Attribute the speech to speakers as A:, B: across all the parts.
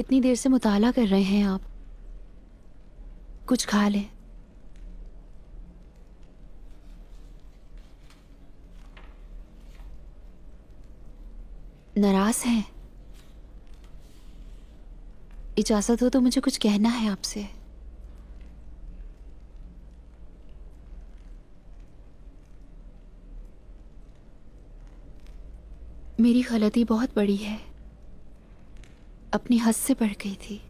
A: इतनी देर से मुताला कर रहे हैं आप, कुछ खा लें। नाराज हैं? इजाजत हो तो मुझे कुछ कहना है आपसे। मेरी गलती बहुत बड़ी है, अपनी हद से बढ़ गई थी,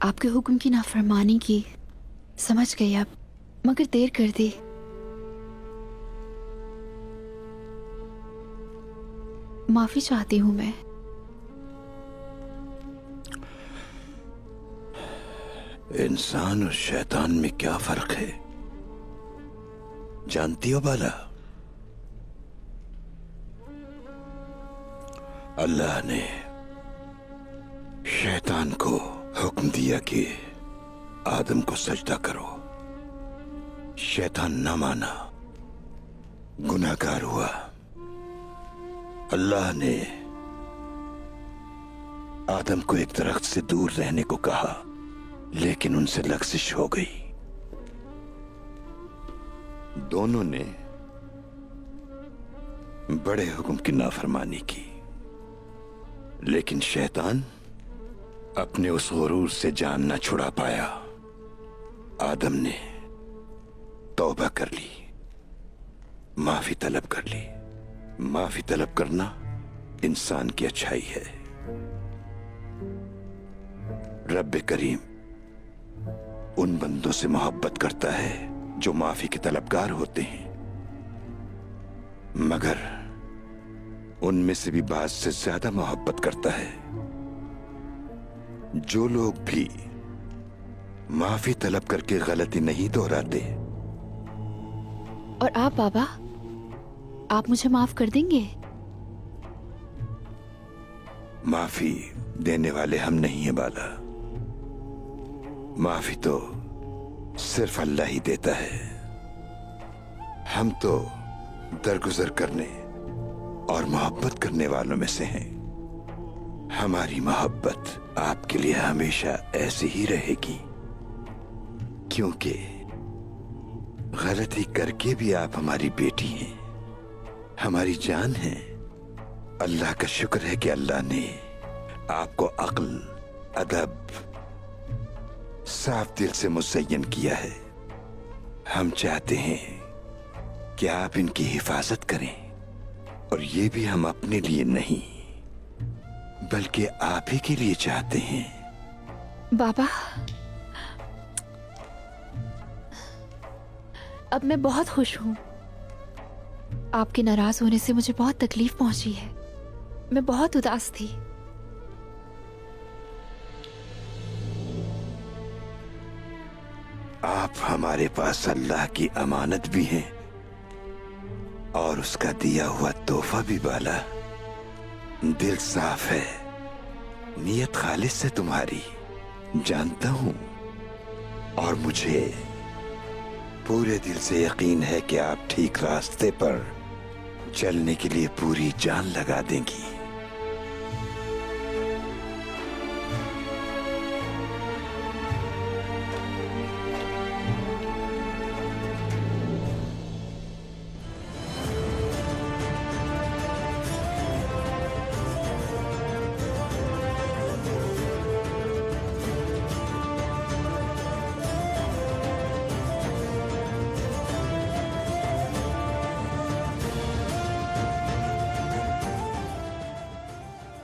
A: आपके हुक्म की नाफरमानी की। समझ गई आप, मगर देर कर दी। माफी चाहती हूं मैं।
B: इंसान और शैतान में क्या फर्क है जानती हो बाला? अल्लाह ने शैतान को हुक्म दिया कि आदम को सजदा करो। शैतान न माना, गुनाहगार हुआ। अल्लाह ने आदम को एक दरख्त से दूर रहने को कहा, लेकिन उनसे लग़ज़िश हो गई। दोनों ने बड़े हुक्म की नाफरमानी की, लेकिन शैतान अपने उस गुरूर से जान न छुड़ा पाया। आदम ने तौबा कर ली, माफी तलब कर ली। माफी तलब करना इंसान की अच्छाई है। रब्बे करीम उन बंदों से मोहब्बत करता है जो माफी के तलबगार होते हैं, मगर उनमें से भी बाज से ज्यादा मोहब्बत करता है जो लोग भी माफी तलब करके गलती नहीं दोहराते।
A: और आप बाबा, आप मुझे माफ कर देंगे?
B: माफी देने वाले हम नहीं हैं बाला, माफी तो सिर्फ अल्लाह ही देता है। हम तो दरगुजर करने और मोहब्बत करने वालों में से हैं। हमारी मोहब्बत आपके लिए हमेशा ऐसी ही रहेगी, क्योंकि गलती करके भी आप हमारी बेटी हैं, हमारी जान है। अल्लाह का शुक्र है कि अल्लाह ने आपको अक्ल, अदब, साफ दिल से मुज़य्यन किया है। हम चाहते हैं कि आप इनकी हिफाजत करें, और ये भी हम अपने लिए नहीं बल्कि आप ही के लिए चाहते हैं।
A: बाबा, अब मैं बहुत खुश हूं। आपके नाराज होने से मुझे बहुत तकलीफ पहुंची है। मैं बहुत उदास थी।
B: आप हमारे पास अल्लाह की अमानत भी हैं और उसका दिया हुआ तोहफा भी बाला। दिल साफ है, नीयत खालिस है तुम्हारी, जानता हूं, और मुझे पूरे दिल से यकीन है कि आप ठीक रास्ते पर चलने के लिए पूरी जान लगा देंगी।